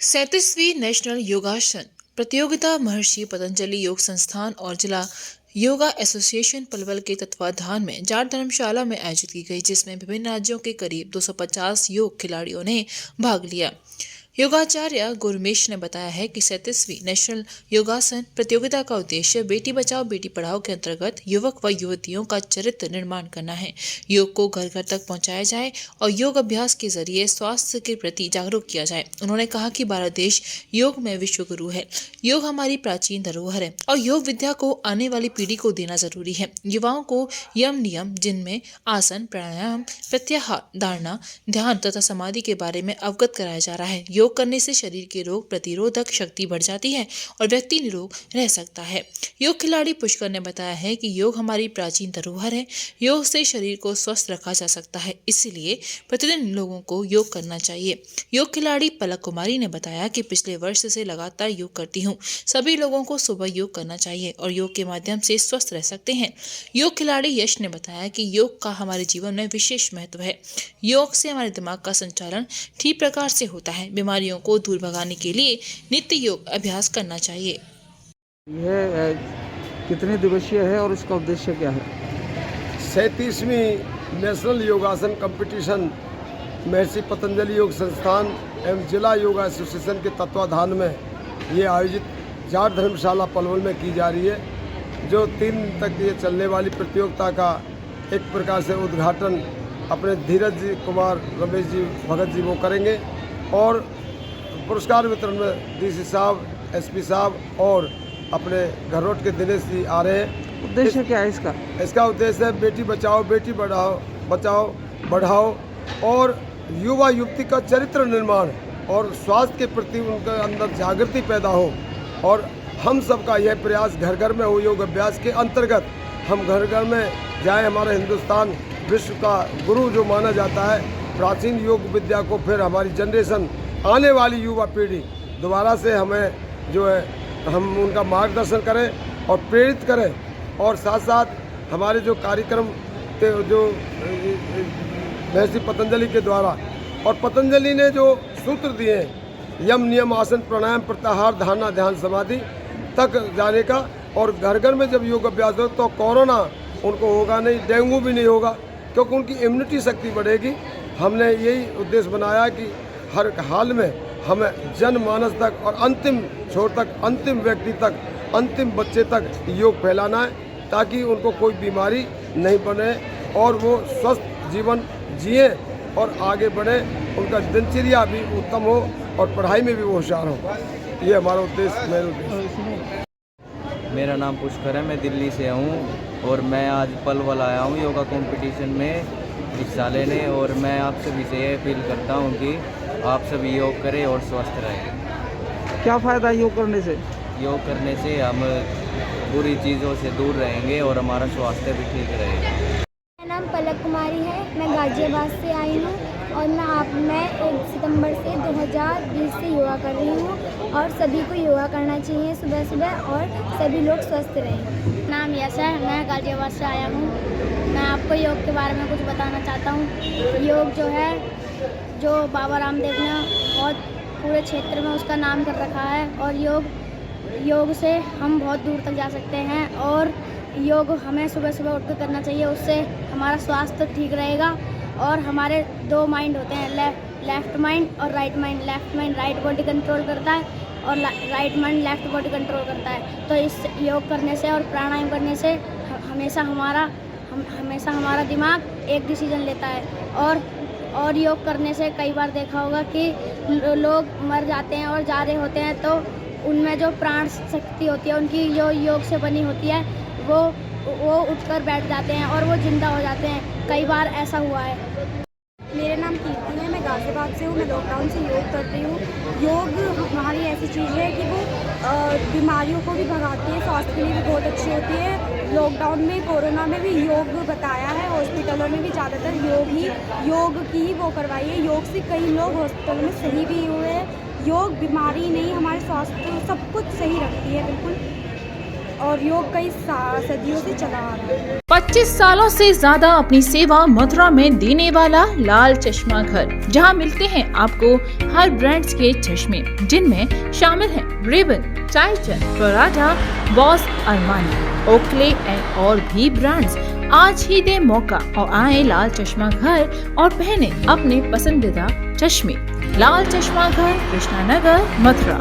37वीं national योगासन प्रतियोगिता महर्षि पतंजलि योग संस्थान और जिला योगा एसोसिएशन पलवल के तत्वाधान में जाट धर्मशाला में आयोजित की गई, जिसमें विभिन्न राज्यों के करीब 250 योग खिलाड़ियों ने भाग लिया। योगाचार्य गुरमेश ने बताया है कि 37वीं नेशनल योगासन प्रतियोगिता का उद्देश्य बेटी बचाओ बेटी पढ़ाओ के अंतर्गत युवक व युवतियों का चरित्र निर्माण करना है। योग को घर घर तक पहुंचाया जाए और योग अभ्यास के जरिए स्वास्थ्य के प्रति जागरूक किया जाए। उन्होंने कहा कि भारत देश योग में विश्व गुरु है। योग हमारी प्राचीन धरोहर है और योग विद्या को आने वाली पीढ़ी को देना जरूरी है। युवाओं को यम नियम, जिनमें आसन, प्राणायाम, प्रत्याहार, धारणा, ध्यान तथा समाधि के बारे में अवगत कराया जा रहा है। योग करने से शरीर की रोग प्रतिरोधक शक्ति बढ़ जाती है और व्यक्ति निरोग रह सकता है। योग खिलाड़ी पुष्कर ने बताया है कि योग हमारी प्राचीन धरोहर है। योग से शरीर को स्वस्थ रखा जा सकता है, इसलिए प्रतिदिन लोगों को योग करना चाहिए। योग खिलाड़ी पलक कुमारी ने बताया कि पिछले वर्ष से लगातार योग करती हूँ। सभी लोगों को सुबह योग करना चाहिए और योग के माध्यम से स्वस्थ रह सकते हैं। योग खिलाड़ी यश ने बताया कि योग का हमारे जीवन में विशेष महत्व है। योग से हमारे दिमाग का संचालन ठीक प्रकार से होता है। बीमारियों को दूर भगाने के लिए नित्य योग अभ्यास करना चाहिए। यह कितने दिवसीय है और इसका उद्देश्य क्या है? 37वीं नेशनल योगासन कंपटीशन महर्षि पतंजलि योग संस्थान एवं जिला योगा एसोसिएशन के तत्वाधान में ये आयोजित जाट धर्मशाला पलवल में की जा रही है। जो 3 दिन तक ये चलने वाली प्रतियोगिता का एक प्रकार से उद्घाटन अपने धीरज जी कुमार, रमेश जी, भगत जी वो करेंगे और पुरस्कार वितरण में डीसी साहब, एसपी साहब और अपने घरोट के दिनेश जी आ रहे हैं। उद्देश्य क्या है इसका? इसका उद्देश्य है बेटी बचाओ बेटी बचाओ बढ़ाओ और युवा युवती का चरित्र निर्माण और स्वास्थ्य के प्रति उनके अंदर जागृति पैदा हो। और हम सबका यह प्रयास घर घर में हो। योग अभ्यास के अंतर्गत हम घर घर में जाए। हमारा हिंदुस्तान विश्व का गुरु जो माना जाता है, प्राचीन योग विद्या को फिर हमारी जनरेशन, आने वाली युवा पीढ़ी दोबारा से हमें जो है हम उनका मार्गदर्शन करें और प्रेरित करें। और साथ साथ हमारे जो कार्यक्रम थे जो महर्षि पतंजलि के द्वारा और पतंजलि ने जो सूत्र दिए हैं, यम नियम आसन प्राणायाम प्रत्याहार धारणा ध्यान समाधि तक जाने का, और घर घर में जब योग अभ्यास हो तो कोरोना उनको होगा नहीं, डेंगू भी नहीं होगा, क्योंकि उनकी इम्यूनिटी शक्ति बढ़ेगी। हमने यही उद्देश्य बनाया कि हर हाल में हमें जनमानस तक और अंतिम छोर तक, अंतिम व्यक्ति तक, अंतिम बच्चे तक योग फैलाना है, ताकि उनको कोई बीमारी नहीं बने और वो स्वस्थ जीवन जिए और आगे बढ़े, उनका दिनचर्या भी उत्तम हो और पढ़ाई में भी वो होशियार हो। ये हमारा उद्देश्य, मेरा उद्देश्य। मेरा नाम पुष्कर है, मैं दिल्ली से हूँ और मैं आज पलवल आया हूँ योगा कंपटीशन में हिस्सा लेने। और मैं आप सभी से ये अपील करता हूँ कि आप सभी योग करें और स्वस्थ रहें। क्या फ़ायदा योग करने से? योग करने से हम बुरी चीज़ों से दूर रहेंगे और हमारा स्वास्थ्य भी ठीक रहेगा। मेरा नाम पलक कुमारी है, मैं गाजियाबाद से आई हूँ और मैं 1 सितंबर से 2020 से योगा कर रही हूँ और सभी को योगा करना चाहिए सुबह सुबह और सभी लोग स्वस्थ रहें। नाम यश है, मैं गाजियाबाद से आया हूँ। मैं आपको योग के बारे में कुछ बताना चाहता हूँ। योग जो है, जो बाबा रामदेव ने बहुत पूरे क्षेत्र में उसका नाम कर रखा है और योग से हम बहुत दूर तक जा सकते हैं। और योग हमें सुबह सुबह उठ कर करना चाहिए, उससे हमारा स्वास्थ्य ठीक रहेगा। और हमारे 2 माइंड होते हैं, लेफ्ट माइंड और right mind. Left mind right body control करता है और right mind left body control करता है। तो इस योग करने से और प्राणायाम करने से हमेशा हमारा दिमाग एक डिसीजन लेता है। और योग करने से कई बार देखा होगा कि लोग मर जाते हैं और जा रहे होते हैं, तो उनमें जो प्राण शक्ति होती है उनकी जो योग से बनी होती है वो उठकर बैठ जाते हैं और वो जिंदा हो जाते हैं। कई बार ऐसा हुआ है। मेरा नाम कीर्ति है, मैं गाजियाबाद से हूँ। मैं लॉकडाउन से योग कर रही हूँ। योग हमारी ऐसी चीज़ है कि वो बीमारियों को भी भगाती है, स्वास्थ्य के लिए भी बहुत अच्छी होती है। लॉकडाउन में, कोरोना में भी योग बताया है। हॉस्पिटलों में भी ज़्यादातर योग की ही वो करवाई है। योग से कई लोग हॉस्पिटल में सही भी हुए हैं। योग बीमारी नहीं, हमारे स्वास्थ्य सब कुछ सही रखती है। बिल्कुल। और योग कई सदियों से चला आ रहा है। 25 सालों से ज्यादा अपनी सेवा मथुरा में देने वाला लाल चश्मा घर, जहां मिलते हैं आपको हर ब्रांड्स के चश्मे, जिनमें शामिल हैं RayBan, Titan, Prada, Boss, Armani, Oakley और भी ब्रांड्स। आज ही दे मौका और आए लाल चश्मा घर और पहने अपने पसंदीदा चश्मे। लाल चश्मा घर, कृष्णा नगर, मथुरा।